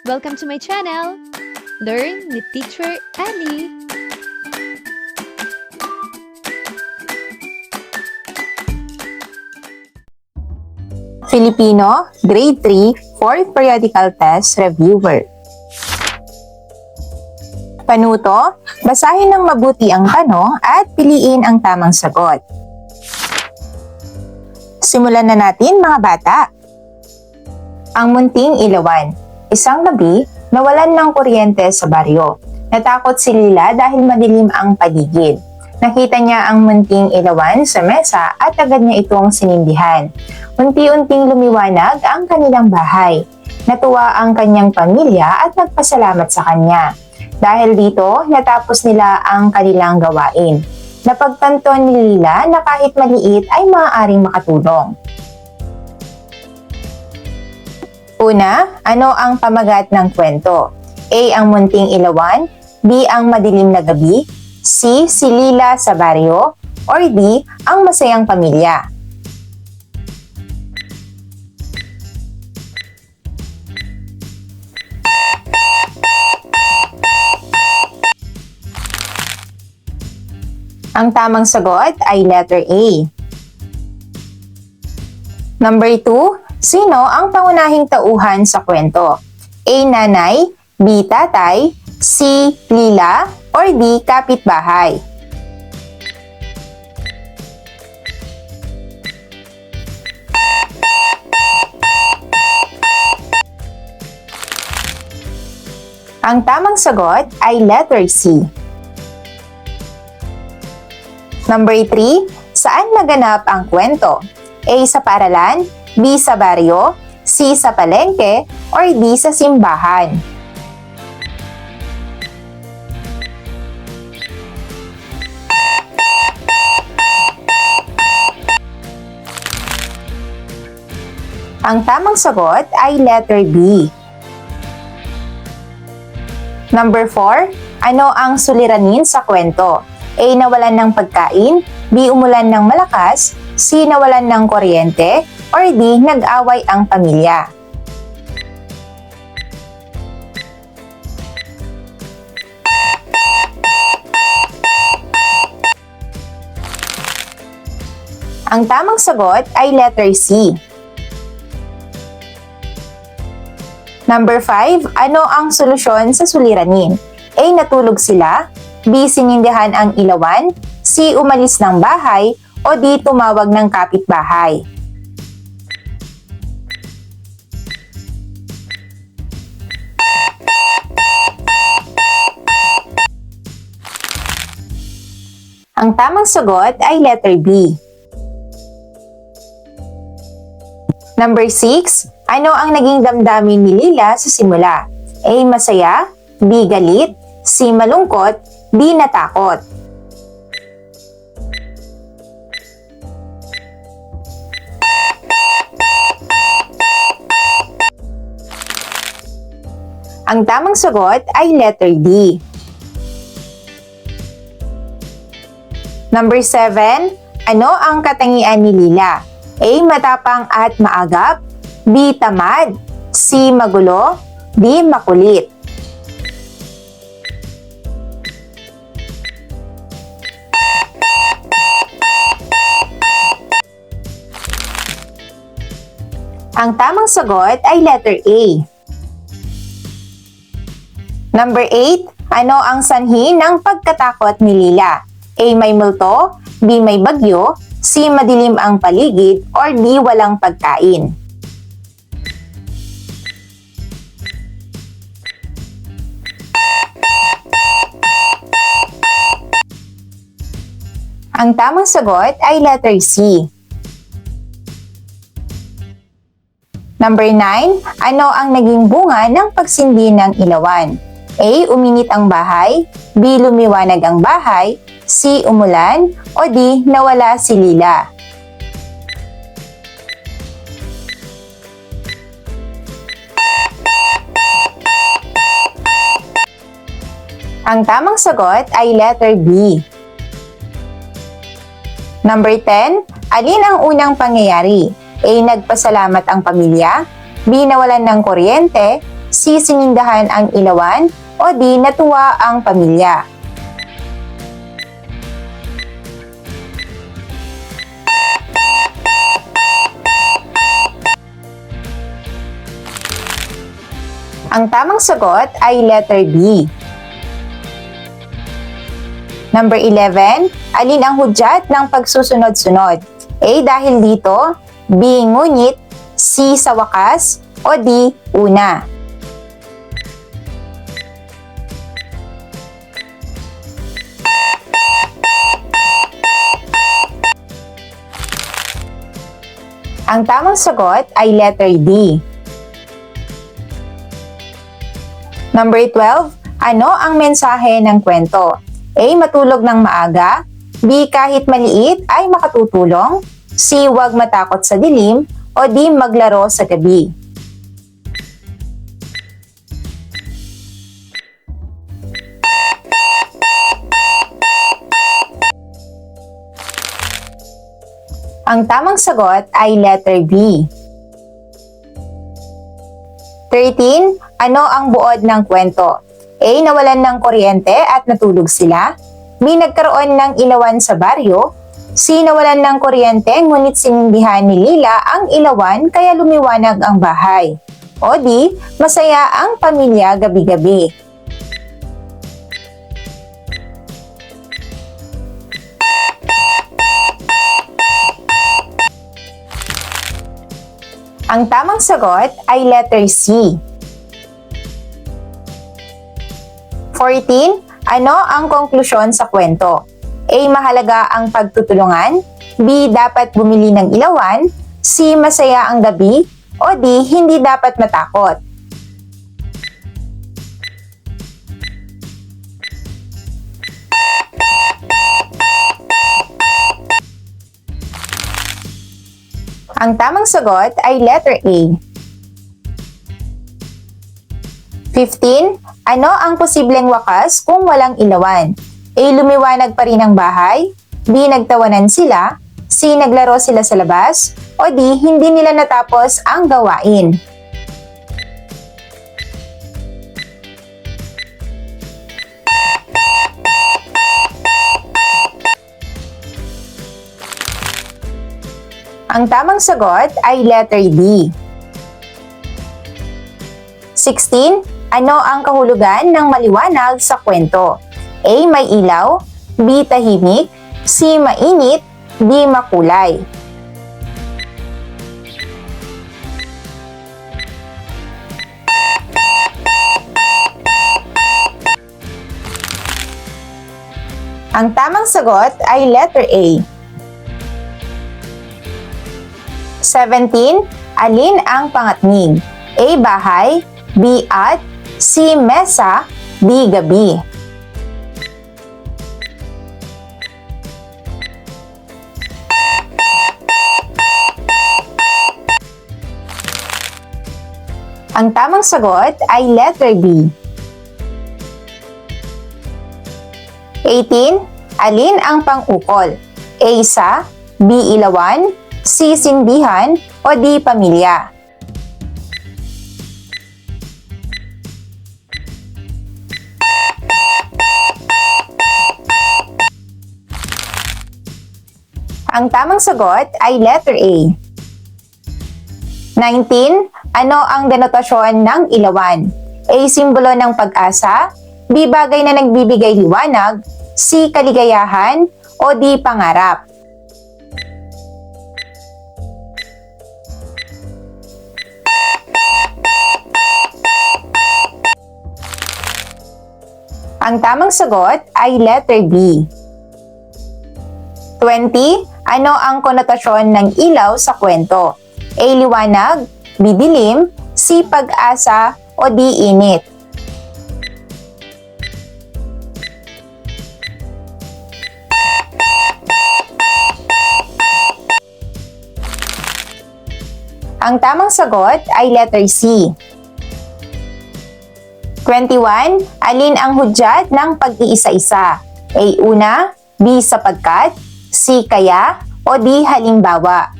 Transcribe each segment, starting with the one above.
Welcome to my channel! Learn with Teacher Ali! Filipino, Grade 3, 4th Periodical Test Reviewer. Panuto, basahin ng mabuti ang tanong at piliin ang tamang sagot. Simulan na natin mga bata. Ang munting ilawan. Isang gabi, nawalan ng kuryente sa baryo. Natakot si Lila dahil madilim ang paligid. Nakita niya ang munting ilawan sa mesa at agad niya itong sinindihan. Unti-unting lumiwanag ang kanilang bahay. Natuwa ang kanyang pamilya at nagpasalamat sa kanya. Dahil dito, natapos nila ang kanilang gawain. Napagtanto ni Lila na kahit maliit ay maaaring makatulong. Una, ano ang pamagat ng kwento? A. Ang munting ilawan, B. Ang madilim na gabi, C. Si Lila sa baryo, or D. Ang masayang pamilya. Ang tamang sagot ay letter A. Number 2, sino ang pangunahing tauhan sa kwento? A. Nanay, B. Tatay, C. Lila, or D. Kapitbahay? Ang tamang sagot ay letter C. Number 3, saan naganap ang kwento? A. Sa paaralan, B. Sa baryo, C. Sa palengke, or D. Sa simbahan? Ang tamang sagot ay letter B. Number 4, ano ang suliranin sa kwento? A. Nawalan ng pagkain, B. Umulan ng malakas, C. Nawalan ng kuryente, or D. Nag-away ang pamilya? Ang tamang sagot ay letter C. Number 5, ano ang solusyon sa suliranin? A. Natulog sila, B. Sinindihan ang ilawan, C. Umalis ng bahay, o D. Tumawag ng kapitbahay? Ang tamang sagot ay letter B. Number 6, ano ang naging damdamin ni Lila sa simula? A. Masaya, B. Galit, C. Malungkot, D. Natakot? Ang tamang sagot ay letter D. Number 7, ano ang katangian ni Lila? A. Matapang at maagap, B. Tamad, C. Magulo, D. Makulit? Ang tamang sagot ay letter A. Number 8, ano ang sanhi ng pagkatakot ni Lila? A. May multo, B. May bagyo, C. Madilim ang paligid, or D. Walang pagkain? Ang tamang sagot ay letter C. Number 9, ano ang naging bunga ng pagsindi ng ilawan? A. Uminit ang bahay, B. Lumiwanag ang bahay, C. Umulan, o D. Nawala si Lila? Ang tamang sagot ay letter B. Number 10, alin ang unang pangyayari? A. Nagpasalamat ang pamilya, B. Nawalan ng kuryente, C. C. Sinindahan ang ilawan, o D. Natuwa ang pamilya. Ang tamang sagot ay letter B. Number 11, alin ang hudyat ng pagsusunod-sunod? A. Dahil dito, B. Ngunit, C. Sa wakas, o D. Una. Ang tamang sagot ay letter D. Number 12, ano ang mensahe ng kwento? A. Matulog ng maaga, B. Kahit maliit ay makatutulong, C. Huwag matakot sa dilim, o D. Maglaro sa gabi. Ang tamang sagot ay letter B. 13. Ano ang buod ng kwento? A. Nawalan ng kuryente at natulog sila, B. Nagkaroon ng ilawan sa baryo, C. Nawalan ng kuryente ngunit sinindihan ni Lila ang ilawan kaya lumiwanag ang bahay, o D. Masaya ang pamilya gabi-gabi. Ang tamang sagot ay letter C. 14. Ano ang konklusyon sa kwento? A. Mahalaga ang pagtutulungan, B. Dapat bumili ng ilawan, C. Masaya ang gabi, o D. Hindi dapat matakot. Ang tamang sagot ay letter A. 15. Ano ang posibleng wakas kung walang ilawan? A. Lumiwanag pa rin ang bahay, B. Nagtawanan sila, C. Naglaro sila sa labas, o D. Hindi nila natapos ang gawain. Ang tamang sagot ay letter D. 16. Ano ang kahulugan ng maliwanag sa kwento? A. May ilaw, B. Tahimik, C. Mainit, D. Makulay. Ang tamang sagot ay letter A. 17. Alin ang pangatnig? A. Bahay, B. At, C. Mesa, D. Gabi. Ang tamang sagot ay letter B. 18. Alin ang pang-ukol? A. Sa, B. Ilawan, C. Sindihan, o D. Pamilya. Ang tamang sagot ay letter A. 19. Ano ang denotasyon ng ilawan? A. Simbolo ng pag-asa, B. Bagay na nagbibigay liwanag, C. Kaligayahan, o D. Pangarap. Ang tamang sagot ay letter B. 20. Ano ang konotasyon ng ilaw sa kwento? A. Liwanag, B. Dilim, C. Pag-asa, o D. Init. Ang tamang sagot ay letter C. 21. Alin ang hudyat ng pag-iisa-isa? A. Una, B. Sapagkat, C. Kaya, o D. Halimbawa.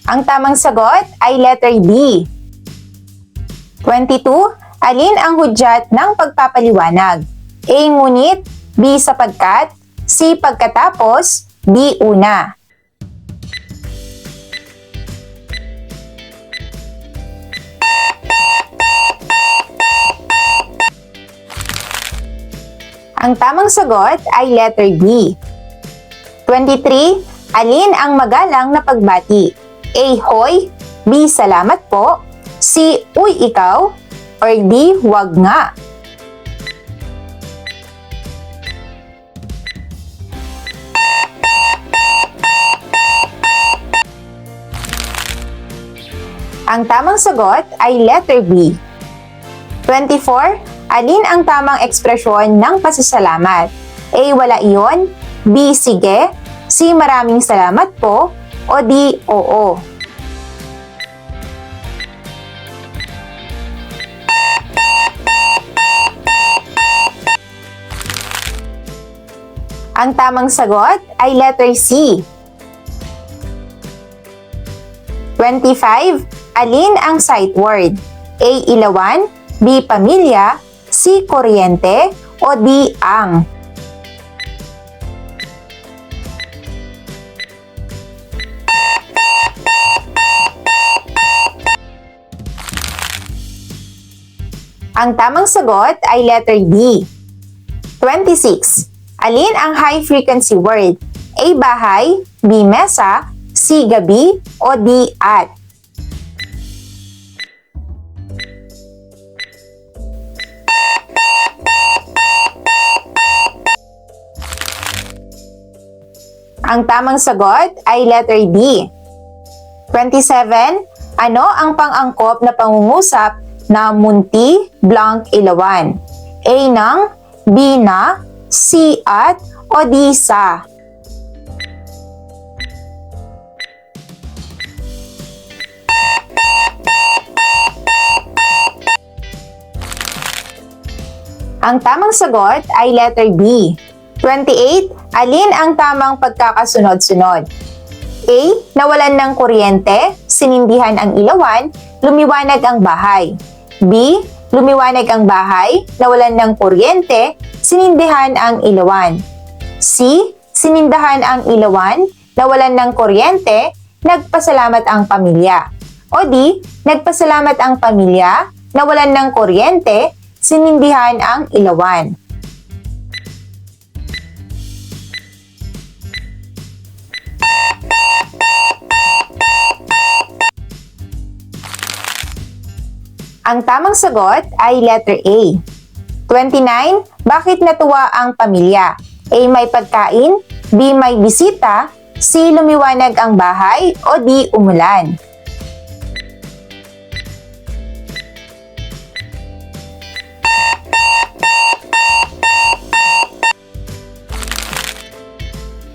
Ang tamang sagot ay letter D. 22. Alin ang hudyat ng pagpapaliwanag? A. Ngunit, B. Sapagkat, C. Pagkatapos, D. Una. Ang tamang sagot ay letter D. 23. Alin ang magalang na pagbati? A. Hoy, B. Salamat po, C. Uy ikaw, or D. Wag nga. Ang tamang sagot ay letter B. 24. Alin ang tamang ekspresyon ng pasasalamat? A. Wala iyon, B. Sige, C. Maraming salamat po, o D. Oo. Ang tamang sagot ay letter C. 25. Alin ang sight word? A. Ilawan, B. Pamilya, C. Kuryente, o D. Ang. Ang tamang sagot ay letter D. 26. Alin ang high frequency word? A. Bahay, B. Mesa, C. Gabi, o D. At. Ang tamang sagot ay letter D. 27. Ano ang pang-angkop na pangungusap na munti, blank, ilawan? A. Ng, B. Na, C. At, o D. Sa. Ang tamang sagot ay letter B. 28. Alin ang tamang pagkakasunod-sunod? A. Nawalan ng kuryente, sinindihan ang ilawan, lumiwanag ang bahay. B. Lumiwanag ang bahay, nawalan ng kuryente, sinindihan ang ilawan. C. Sinindahan ang ilawan, nawalan ng kuryente, nagpasalamat ang pamilya. O D. Nagpasalamat ang pamilya, nawalan ng kuryente, sinindihan ang ilawan. Ang tamang sagot ay letter A. 29. Bakit natuwa ang pamilya? A. May pagkain, B. May bisita, C. Lumiwanag ang bahay, o D. Umulan.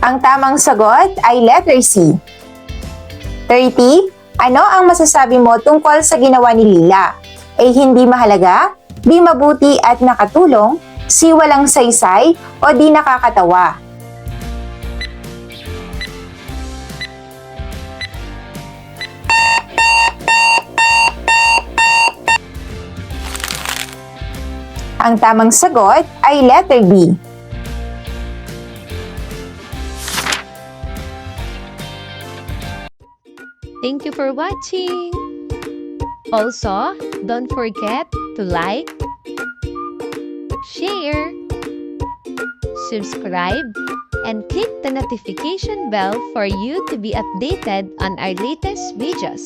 Ang tamang sagot ay letter C. 30. Ano ang masasabi mo tungkol sa ginawa ni Lila? A. Hindi mahalaga, B. Mabuti at nakatulong, C. Walang saysay, o D. Nakakatawa. Ang tamang sagot ay letter B. Thank you for watching! Also, don't forget to like, share, subscribe, and click the notification bell for you to be updated on our latest videos.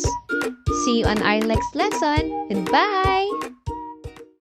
See you on our next lesson. Goodbye!